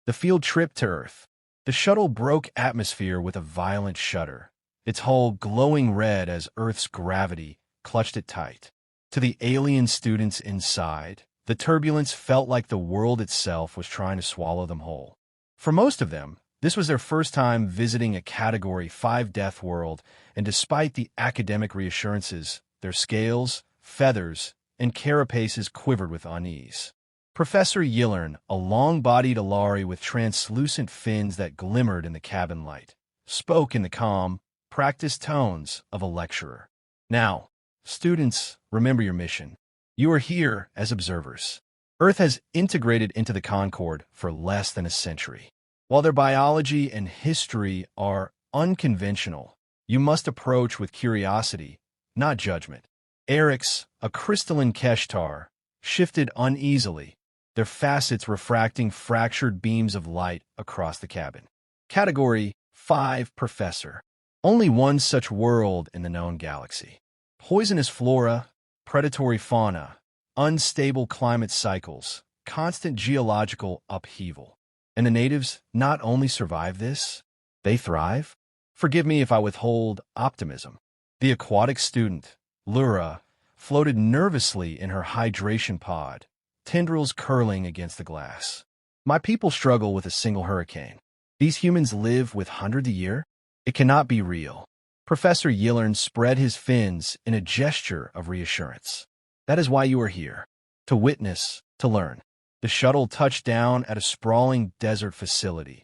The field tripped to Earth. The shuttle broke atmosphere with a violent shudder, its hull glowing red as Earth's gravity clutched it tight. To the alien students inside, the turbulence felt like the world itself was trying to swallow them whole. For most of them, this was their first time visiting a Category 5 Deathworld, and despite the academic reassurances, their scales, feathers, and carapaces quivered with unease. Professor Yillern, a long-bodied Alari with translucent fins that glimmered in the cabin light, spoke in the calm, practiced tones of a lecturer. Now, students, remember your mission. You are here as observers. Earth has integrated into the Concorde for less than a century. While their biology and history are unconventional, you must approach with curiosity, not judgment. Eryx, a crystalline Keshtar, shifted uneasily, their facets refracting fractured beams of light across the cabin. Category 5 Professor. Only one such world in the known galaxy. Poisonous flora, predatory fauna, unstable climate cycles, constant geological upheaval. And the natives not only survive this, they thrive? Forgive me if I withhold optimism. The aquatic student, Lura, floated nervously in her hydration pod, tendrils curling against the glass. My people struggle with a single hurricane. These humans live with hundreds a year? It cannot be real. Professor Yillern spread his fins in a gesture of reassurance. That is why you are here. To witness, to learn. The shuttle touched down at a sprawling desert facility.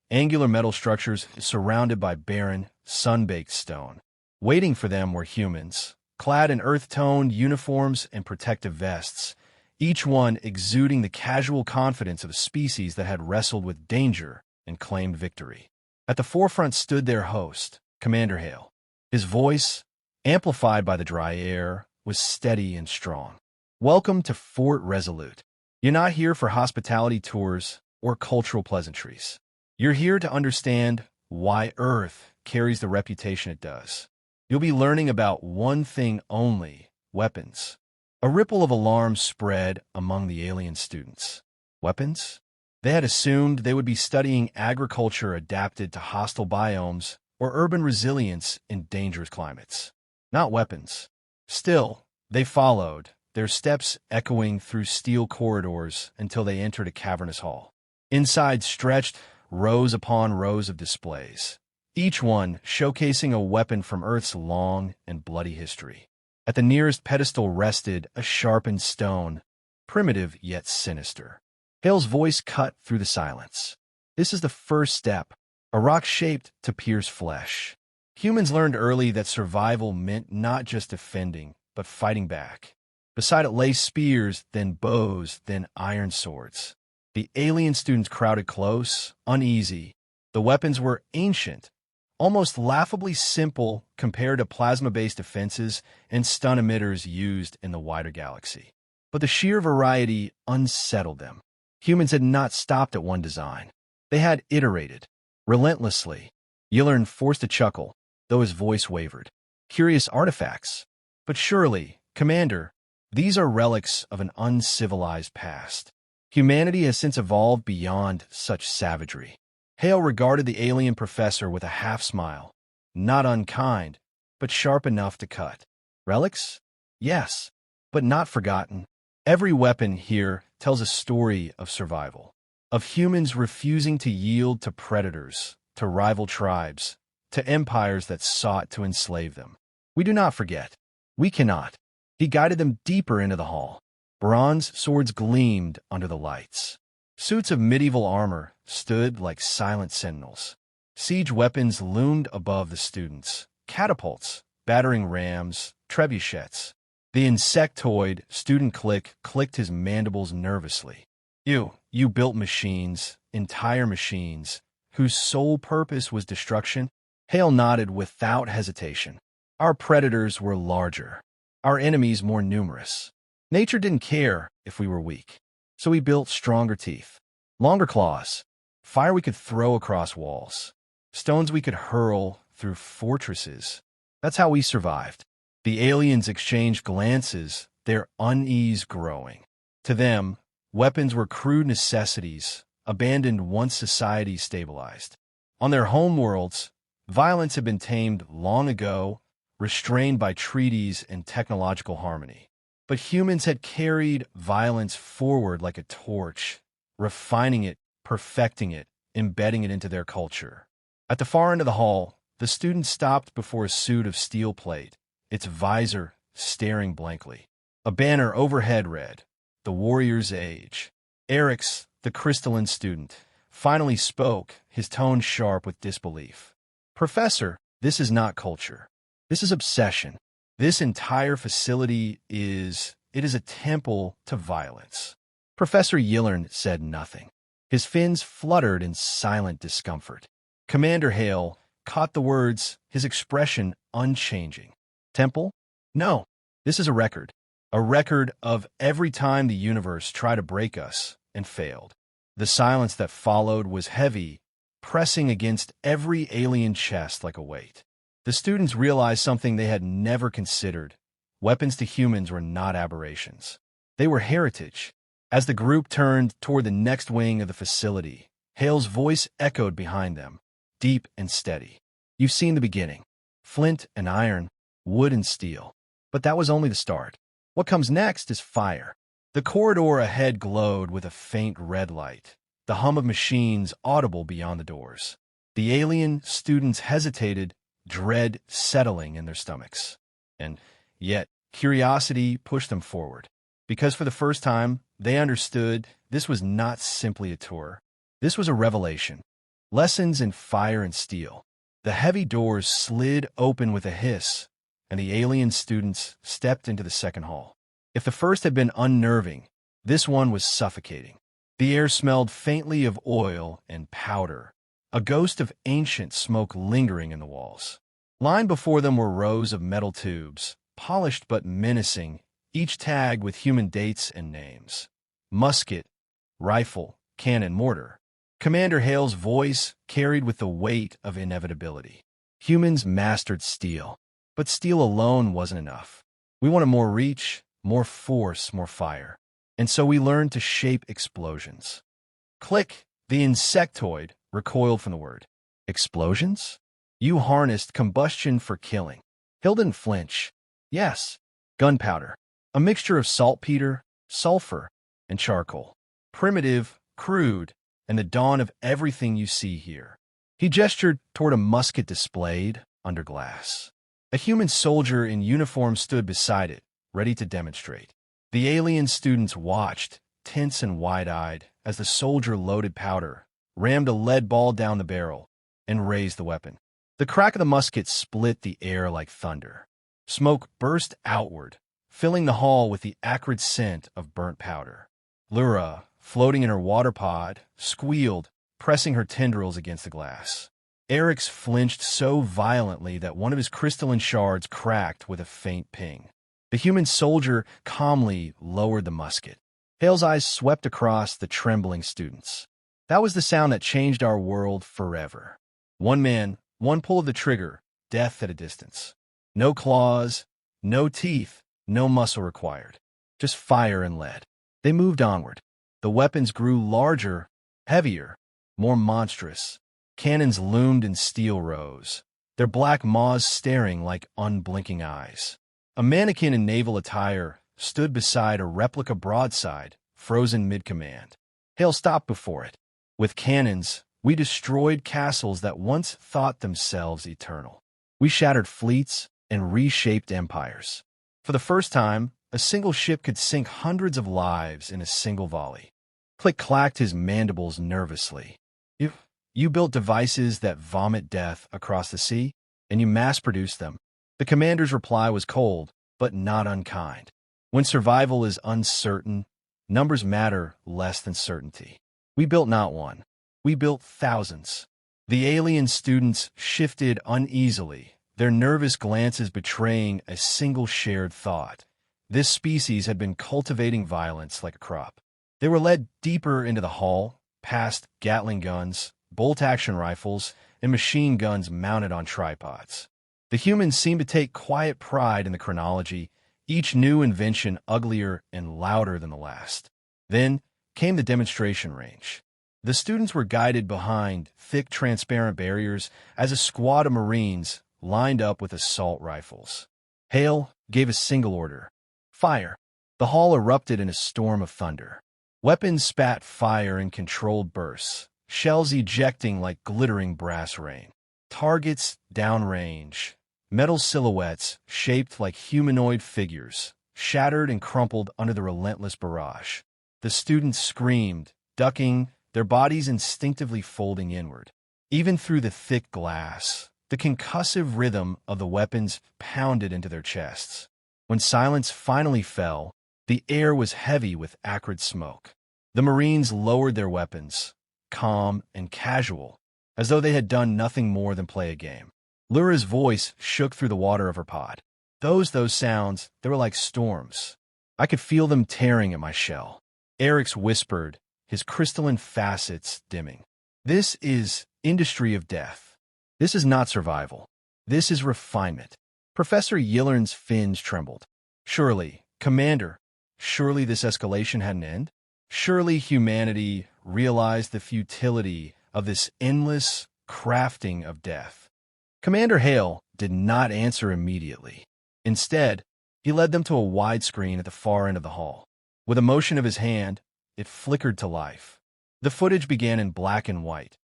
Angular metal structures surrounded by barren, sun-baked stone. Waiting for them were humans, clad in earth-toned uniforms and protective vests, each one exuding the casual confidence of a species that had wrestled with danger and claimed victory. At the forefront stood their host, Commander Hale. His voice, amplified by the dry air, was steady and strong. Welcome to Fort Resolute. You're not here for hospitality tours or cultural pleasantries. You're here to understand why Earth carries the reputation it does. You'll be learning about one thing only: weapons. A ripple of alarm spread among the alien students. Weapons? They had assumed they would be studying agriculture adapted to hostile biomes or urban resilience in dangerous climates. Not weapons. Still, they followed, their steps echoing through steel corridors until they entered a cavernous hall. Inside stretched rows upon rows of displays, each one showcasing a weapon from Earth's long and bloody history. At the nearest pedestal rested a sharpened stone, primitive yet sinister. Hale's voice cut through the silence. This is the first step, a rock shaped to pierce flesh. Humans learned early that survival meant not just defending, but fighting back. Beside it lay spears, then bows, then iron swords. The alien students crowded close, uneasy. The weapons were ancient, almost laughably simple compared to plasma-based defenses and stun emitters used in the wider galaxy. But the sheer variety unsettled them. Humans had not stopped at one design. They had iterated, relentlessly. Yillern forced a chuckle, though his voice wavered. Curious artifacts. But surely, Commander, these are relics of an uncivilized past. Humanity has since evolved beyond such savagery. Hale regarded the alien professor with a half-smile, not unkind, but sharp enough to cut. Relics? Yes, but not forgotten. Every weapon here tells a story of survival, of humans refusing to yield to predators, to rival tribes, to empires that sought to enslave them. We do not forget. We cannot. He guided them deeper into the hall. Bronze swords gleamed under the lights. Suits of medieval armor stood like silent sentinels. Siege weapons loomed above the students. Catapults, battering rams, trebuchets. The insectoid student clicked his mandibles nervously. You built machines, entire machines, whose sole purpose was destruction? Hale nodded without hesitation. Our predators were larger, our enemies more numerous. Nature didn't care if we were weak, so we built stronger teeth, longer claws, fire we could throw across walls, stones we could hurl through fortresses. That's how we survived. The aliens exchanged glances, their unease growing. To them, weapons were crude necessities, abandoned once society stabilized. On their homeworlds, violence had been tamed long ago, restrained by treaties and technological harmony. But humans had carried violence forward like a torch, refining it, perfecting it, embedding it into their culture. At the far end of the hall, the student stopped before a suit of steel plate, its visor staring blankly. A banner overhead read, "The Warrior's Age." Eric's, the crystalline student, finally spoke, his tone sharp with disbelief. "Professor, this is not culture. This is obsession. This entire facility it is a temple to violence." Professor Yillern said nothing. His fins fluttered in silent discomfort. Commander Hale caught the words, his expression unchanging. "Temple? No, this is a record. A record of every time the universe tried to break us and failed." The silence that followed was heavy, pressing against every alien chest like a weight. The students realized something they had never considered. Weapons to humans were not aberrations. They were heritage. As the group turned toward the next wing of the facility, Hale's voice echoed behind them, deep and steady. "You've seen the beginning. Flint and iron, wood and steel. But that was only the start. What comes next is fire." The corridor ahead glowed with a faint red light, the hum of machines audible beyond the doors. The alien students hesitated, dread settling in their stomachs. And yet, curiosity pushed them forward. Because for the first time, they understood this was not simply a tour. This was a revelation. Lessons in fire and steel. The heavy doors slid open with a hiss, and the alien students stepped into the second hall. If the first had been unnerving, this one was suffocating. The air smelled faintly of oil and powder, a ghost of ancient smoke lingering in the walls. Lined before them were rows of metal tubes, polished but menacing, each tagged with human dates and names. Musket, rifle, cannon, mortar. Commander Hale's voice carried with the weight of inevitability. Humans mastered steel, but steel alone wasn't enough. We wanted more reach, more force, more fire. And so we learned to shape explosions. Click! The insectoid recoiled from the word. Explosions? You harnessed combustion for killing. Hill didn't flinch. Yes, gunpowder. A mixture of saltpeter, sulfur, and charcoal. Primitive, crude, and the dawn of everything you see here. He gestured toward a musket displayed under glass. A human soldier in uniform stood beside it, ready to demonstrate. The alien students watched, tense and wide-eyed, as the soldier loaded powder, rammed a lead ball down the barrel, and raised the weapon. The crack of the musket split the air like thunder. Smoke burst outward, filling the hall with the acrid scent of burnt powder. Lyra, floating in her water pod, squealed, pressing her tendrils against the glass. Eric's flinched so violently that one of his crystalline shards cracked with a faint ping. The human soldier calmly lowered the musket. Hale's eyes swept across the trembling students. That was the sound that changed our world forever. One man, one pull of the trigger, death at a distance. No claws, no teeth, no muscle required. Just fire and lead. They moved onward. The weapons grew larger, heavier, more monstrous. Cannons loomed in steel rows, their black maws staring like unblinking eyes. A mannequin in naval attire stood beside a replica broadside, frozen mid-command. Hale stopped before it. With cannons, we destroyed castles that once thought themselves eternal. We shattered fleets and reshaped empires. For the first time, a single ship could sink hundreds of lives in a single volley. Click clacked his mandibles nervously. You built devices that vomit death across the sea, and you mass-produced them. The commander's reply was cold, but not unkind. When survival is uncertain, numbers matter less than certainty. We built not one. We built thousands. The alien students shifted uneasily, their nervous glances betraying a single shared thought. This species had been cultivating violence like a crop. They were led deeper into the hall, past Gatling guns, bolt-action rifles, and machine guns mounted on tripods. The humans seemed to take quiet pride in the chronology, each new invention uglier and louder than the last. Then came the demonstration range. The students were guided behind thick, transparent barriers as a squad of Marines lined up with assault rifles. Hale gave a single order: fire. The hall erupted in a storm of thunder. Weapons spat fire in controlled bursts, shells ejecting like glittering brass rain. Targets downrange, metal silhouettes shaped like humanoid figures, shattered and crumpled under the relentless barrage. The students screamed, ducking, their bodies instinctively folding inward. Even through the thick glass, the concussive rhythm of the weapons pounded into their chests. When silence finally fell, the air was heavy with acrid smoke. The Marines lowered their weapons, calm and casual, as though they had done nothing more than play a game. Lyra's voice shook through the water of her pod. Those sounds, they were like storms. I could feel them tearing at my shell. Eric's whispered, his crystalline facets dimming. This is industry of death. This is not survival. This is refinement. Professor Yillern's fins trembled. Surely, Commander, surely this escalation had an end? Surely humanity realized the futility of this endless crafting of death. Commander Hale did not answer immediately. Instead, he led them to a wide screen at the far end of the hall. With a motion of his hand, it flickered to life. The footage began in black and white.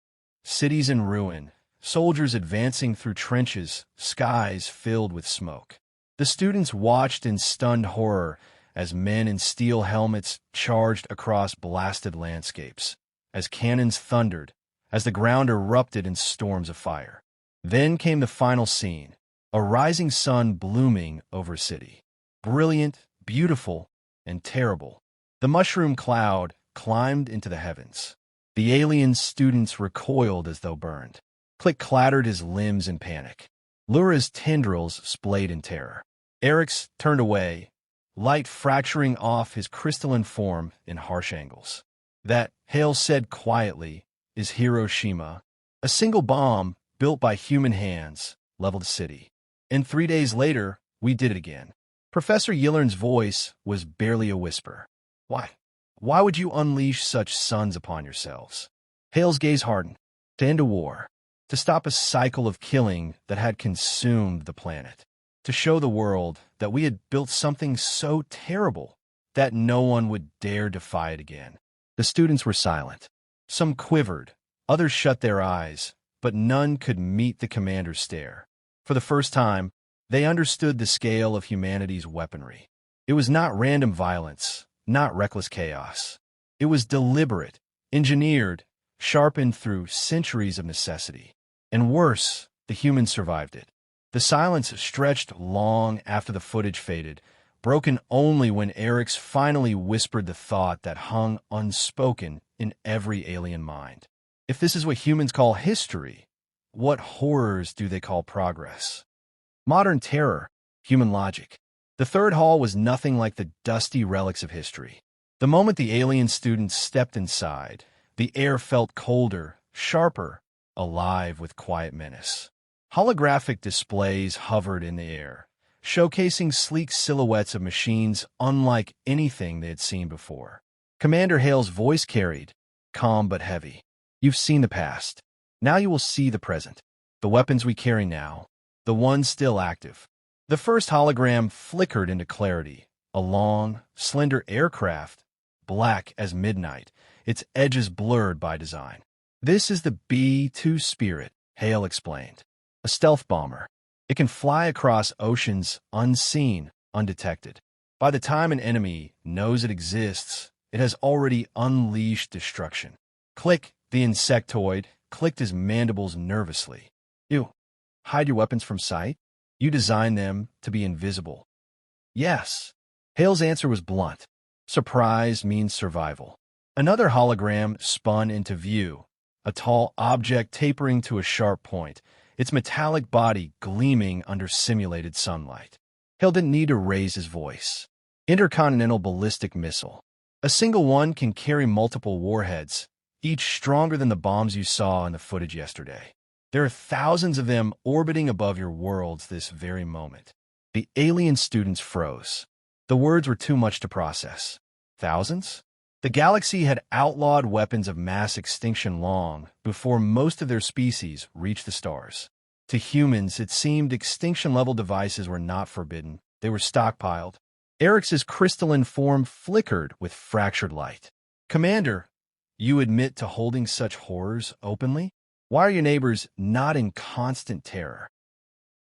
Cities in ruin, soldiers advancing through trenches, skies filled with smoke. The students watched in stunned horror as men in steel helmets charged across blasted landscapes, as cannons thundered, as the ground erupted in storms of fire. Then came the final scene, a rising sun blooming over a city. Brilliant, beautiful, and terrible. The mushroom cloud climbed into the heavens. The alien students recoiled as though burned. Click clattered his limbs in panic. Lyra's tendrils splayed in terror. Eric's turned away, light fracturing off his crystalline form in harsh angles. That, Hale said quietly, is Hiroshima. A single bomb, built by human hands, leveled a city. And 3 days later, we did it again. Professor Yillern's voice was barely a whisper. Why? Why would you unleash such suns upon yourselves? Hale's gaze hardened. To end a war. To stop a cycle of killing that had consumed the planet. To show the world that we had built something so terrible that no one would dare defy it again. The students were silent. Some quivered, others shut their eyes, but none could meet the commander's stare. For the first time, they understood the scale of humanity's weaponry. It was not random violence, not reckless chaos. It was deliberate, engineered, sharpened through centuries of necessity. And worse, the humans survived it. The silence stretched long after the footage faded, broken only when Eric's finally whispered the thought that hung unspoken in every alien mind. If this is what humans call history, what horrors do they call progress? Modern terror, human logic. The third hall was nothing like the dusty relics of history. The moment the alien students stepped inside, the air felt colder, sharper, alive with quiet menace. Holographic displays hovered in the air, showcasing sleek silhouettes of machines unlike anything they had seen before. Commander Hale's voice carried, calm but heavy. You've seen the past. Now you will see the present. The weapons we carry now, the ones still active. The first hologram flickered into clarity, a long, slender aircraft, black as midnight, its edges blurred by design. This is the B-2 Spirit, Hale explained. A stealth bomber. It can fly across oceans unseen, undetected. By the time an enemy knows it exists, it has already unleashed destruction. Click, the insectoid clicked his mandibles nervously. You hide your weapons from sight? You design them to be invisible. Yes. Hale's answer was blunt. Surprise means survival. Another hologram spun into view, a tall object tapering to a sharp point, its metallic body gleaming under simulated sunlight. Hale didn't need to raise his voice. Intercontinental ballistic missile. A single one can carry multiple warheads, each stronger than the bombs you saw in the footage yesterday. There are thousands of them orbiting above your worlds this very moment. The alien students froze. The words were too much to process. Thousands? The galaxy had outlawed weapons of mass extinction long before most of their species reached the stars. To humans, it seemed extinction-level devices were not forbidden. They were stockpiled. Eric's crystalline form flickered with fractured light. "Commander, you admit to holding such horrors openly? Why are your neighbors not in constant terror?"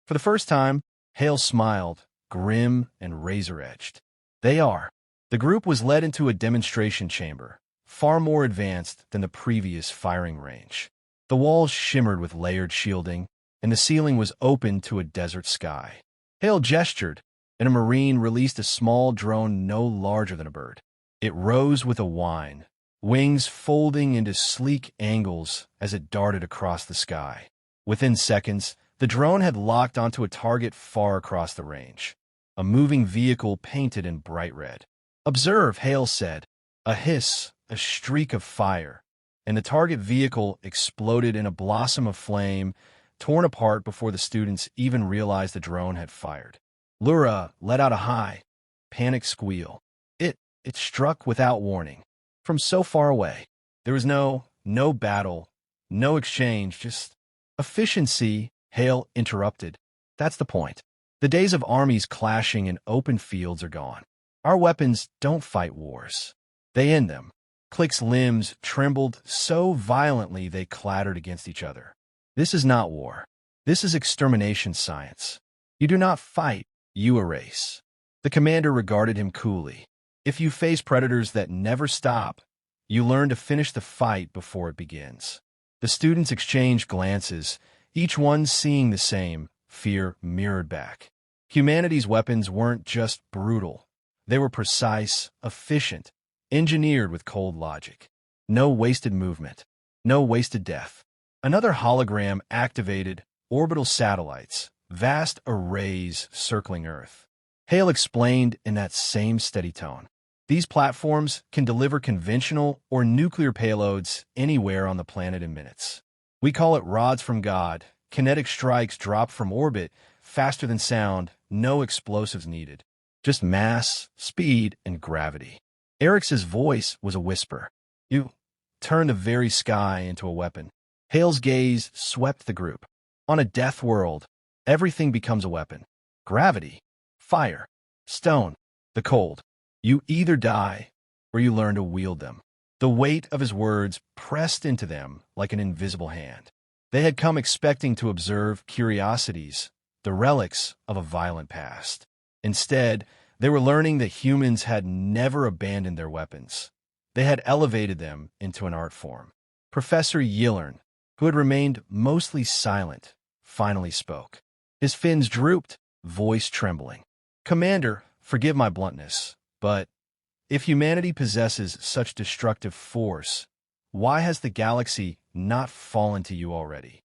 For the first time, Hale smiled, grim and razor-edged. "They are." The group was led into a demonstration chamber, far more advanced than the previous firing range. The walls shimmered with layered shielding, and the ceiling was open to a desert sky. Hale gestured, and a Marine released a small drone no larger than a bird. It rose with a whine, wings folding into sleek angles as it darted across the sky. Within seconds, the drone had locked onto a target far across the range, a moving vehicle painted in bright red. "Observe," Hale said. A hiss, a streak of fire, and the target vehicle exploded in a blossom of flame, torn apart before the students even realized the drone had fired. Lura let out a high, panicked squeal. It struck without warning. From so far away, there was no battle, no exchange, just efficiency. Hale interrupted. "That's the point. The days of armies clashing in open fields are gone. Our weapons don't fight wars. They end them." Click's limbs trembled so violently they clattered against each other. "This is not war. This is extermination science. You do not fight, you erase." The commander regarded him coolly. "If you face predators that never stop, you learn to finish the fight before it begins." The students exchanged glances, each one seeing the same, fear mirrored back. Humanity's weapons weren't just brutal. They were precise, efficient, engineered with cold logic. No wasted movement, no wasted death. Another hologram activated, orbital satellites, vast arrays circling Earth. Hale explained in that same steady tone. "These platforms can deliver conventional or nuclear payloads anywhere on the planet in minutes. We call it rods from God. Kinetic strikes drop from orbit, faster than sound, no explosives needed. Just mass, speed, and gravity." Eric's voice was a whisper. "You turn the very sky into a weapon." Hale's gaze swept the group. On a Deathworld, everything becomes a weapon. Gravity, fire, stone, the cold. You either die, or you learn to wield them. The weight of his words pressed into them like an invisible hand. They had come expecting to observe curiosities, the relics of a violent past. Instead, they were learning that humans had never abandoned their weapons. They had elevated them into an art form. Professor Yillern, who had remained mostly silent, finally spoke. His fins drooped, voice trembling. "Commander, forgive my bluntness, but if humanity possesses such destructive force, why has the galaxy not fallen to you already?"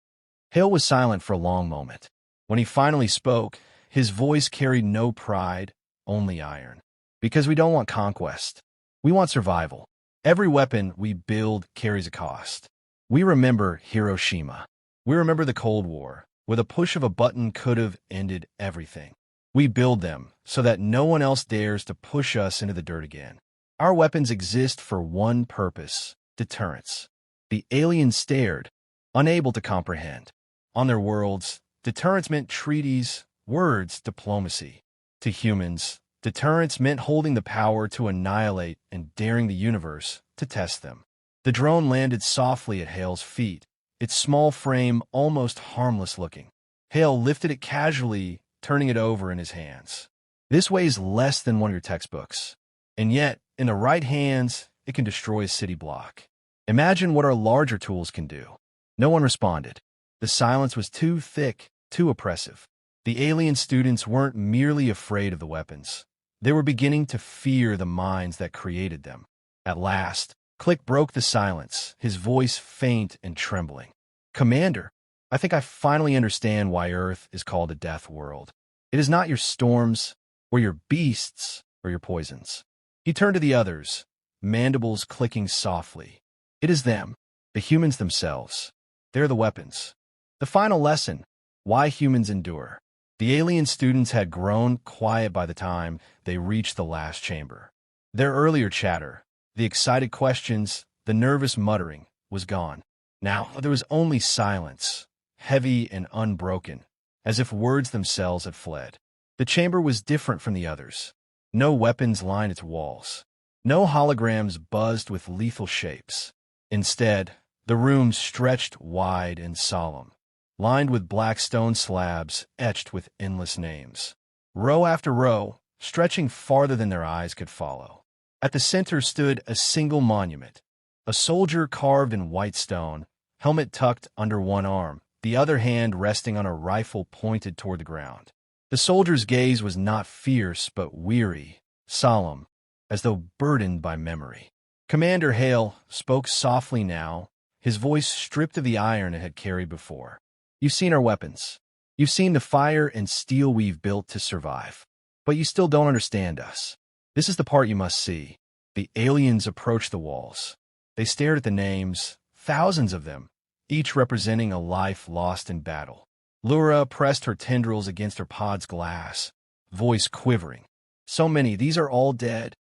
Hale was silent for a long moment. When he finally spoke, his voice carried no pride, only iron. "Because we don't want conquest. We want survival. Every weapon we build carries a cost. We remember Hiroshima. We remember the Cold War, where the push of a button could have ended everything. We build them so that no one else dares to push us into the dirt again. Our weapons exist for one purpose: deterrence." The aliens stared, unable to comprehend. On their worlds, deterrence meant treaties, words, diplomacy. To humans, deterrence meant holding the power to annihilate and daring the universe to test them. The drone landed softly at Hale's feet, its small frame almost harmless looking. Hale lifted it casually, turning it over in his hands. "This weighs less than one of your textbooks, and yet, in the right hands, it can destroy a city block. Imagine what our larger tools can do." No one responded. The silence was too thick, too oppressive. The alien students weren't merely afraid of the weapons. They were beginning to fear the minds that created them. At last, Click broke the silence, his voice faint and trembling. "Commander, I think I finally understand why Earth is called a death world. It is not your storms, or your beasts, or your poisons." He turned to the others, mandibles clicking softly. "It is them, the humans themselves. They're the weapons." The final lesson: why humans endure. The alien students had grown quiet by the time they reached the last chamber. Their earlier chatter, The excited questions, the nervous muttering, was gone. Now there was only silence, heavy and unbroken, as if words themselves had fled. The chamber was different from the others. No weapons lined its walls. No holograms buzzed with lethal shapes. Instead, the room stretched wide and solemn, lined with black stone slabs etched with endless names. Row after row, stretching farther than their eyes could follow. At the center stood a single monument, a soldier carved in white stone, helmet tucked under one arm, the other hand resting on a rifle pointed toward the ground. The soldier's gaze was not fierce but weary, solemn, as though burdened by memory. Commander Hale spoke softly now, his voice stripped of the iron it had carried before. "You've seen our weapons. You've seen the fire and steel we've built to survive. But you still don't understand us. This is the part you must see." The aliens approached the walls. They stared at the names, thousands of them, each representing a life lost in battle. Lura pressed her tendrils against her pod's glass, voice quivering. "So many, these are all dead."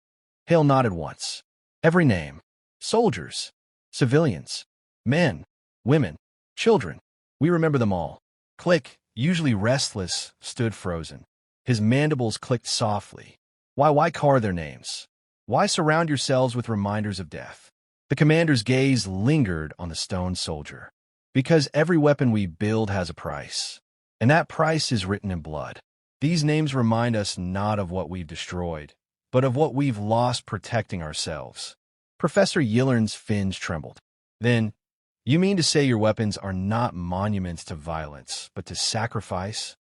Hale nodded once. "Every name. Soldiers, civilians, men, women, children. We remember them all." Click, usually restless, stood frozen. His mandibles clicked softly. Why carve their names? Why surround yourselves with reminders of death?" The commander's gaze lingered on the stone soldier. "Because every weapon we build has a price, and that price is written in blood. These names remind us not of what we've destroyed, but of what we've lost protecting ourselves." Professor Yillern's fins trembled. "Then, you mean to say your weapons are not monuments to violence, but to sacrifice?"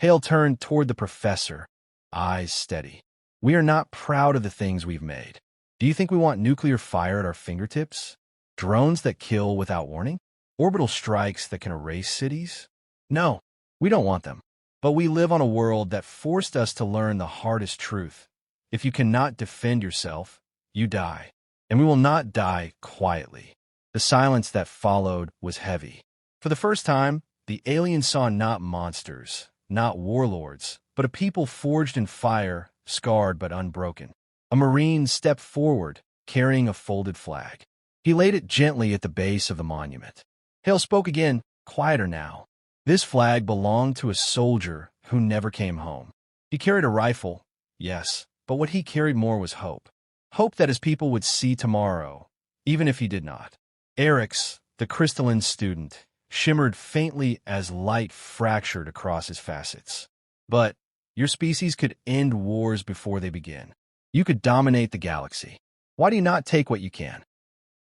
Hale turned toward the professor, eyes steady. "We are not proud of the things we've made. Do you think we want nuclear fire at our fingertips? Drones that kill without warning? Orbital strikes that can erase cities? No, we don't want them. But we live on a world that forced us to learn the hardest truth. If you cannot defend yourself, you die. And we will not die quietly." The silence that followed was heavy. For the first time, the aliens saw not monsters, not warlords, but a people forged in fire, scarred but unbroken. A Marine stepped forward, carrying a folded flag. He laid it gently at the base of the monument. Hale spoke again, quieter now. This flag belonged to a soldier who never came home. He carried a rifle, yes, but what he carried more was hope. Hope that his people would see tomorrow, even if he did not. Eric's, the crystalline student, shimmered faintly as light fractured across his facets. "But your species could end wars before they begin. You could dominate the galaxy. Why do you not take what you can?"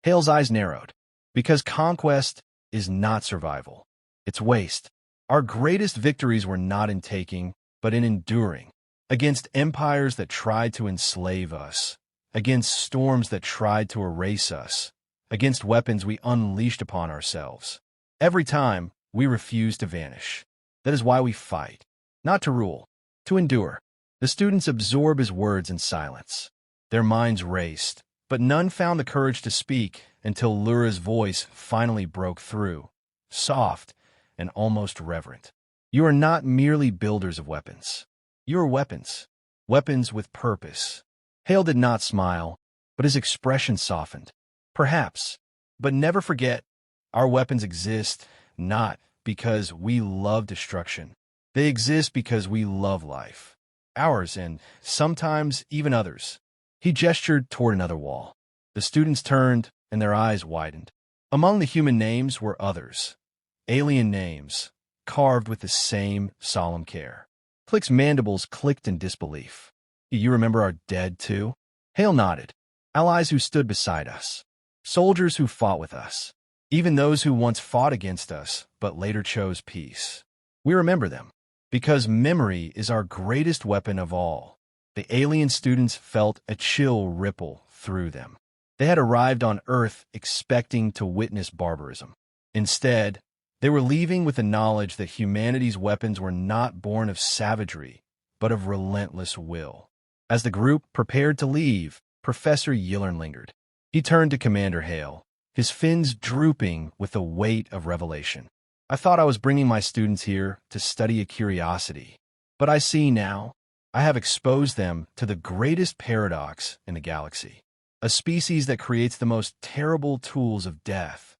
Hale's eyes narrowed. "Because conquest is not survival. It's waste. Our greatest victories were not in taking, but in enduring. Against empires that tried to enslave us. Against storms that tried to erase us. Against weapons we unleashed upon ourselves. Every time, we refused to vanish. That is why we fight. Not to rule, to endure." The students absorbed his words in silence. Their minds raced, but none found the courage to speak until Lura's voice finally broke through, soft and almost reverent. "You are not merely builders of weapons. You are weapons. Weapons with purpose." Hale did not smile, but his expression softened. "Perhaps, but never forget, our weapons exist not because we love destruction. They exist because we love life. Ours and sometimes even others." He gestured toward another wall. The students turned and their eyes widened. Among the human names were others. Alien names, carved with the same solemn care. Click's mandibles clicked in disbelief. "You remember our dead, too?" Hale nodded. "Allies who stood beside us. Soldiers who fought with us. Even those who once fought against us, but later chose peace. We remember them, because memory is our greatest weapon of all." The alien students felt a chill ripple through them. They had arrived on Earth expecting to witness barbarism. Instead, they were leaving with the knowledge that humanity's weapons were not born of savagery, but of relentless will. As the group prepared to leave, Professor Yillern lingered. He turned to Commander Hale, his fins drooping with the weight of revelation. "I thought I was bringing my students here to study a curiosity, but I see now I have exposed them to the greatest paradox in the galaxy. a species that creates the most terrible tools of death,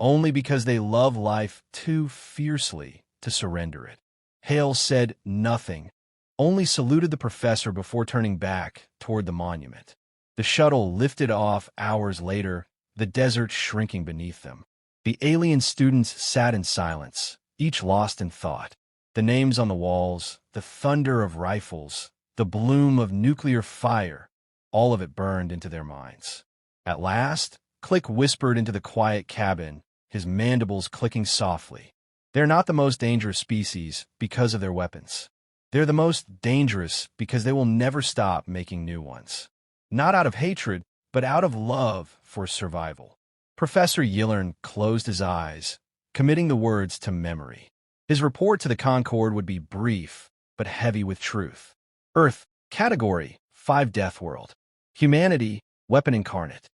only because they love life too fiercely to surrender it. Hale said nothing, only saluted the professor before turning back toward the monument. The shuttle lifted off hours later, the desert shrinking beneath them. The alien students sat in silence, each lost in thought. The names on the walls, the thunder of rifles, the bloom of nuclear fire, all of it burned into their minds. At last, Click whispered into the quiet cabin, his mandibles clicking softly. They're not the most dangerous species because of their weapons. They're the most dangerous because they will never stop making new ones. Not out of hatred, but out of love for survival. Professor Yillern closed his eyes, committing the words to memory. His report to the Concorde would be brief, but heavy with truth. Earth, Category 5 Deathworld. Humanity, Weapon Incarnate.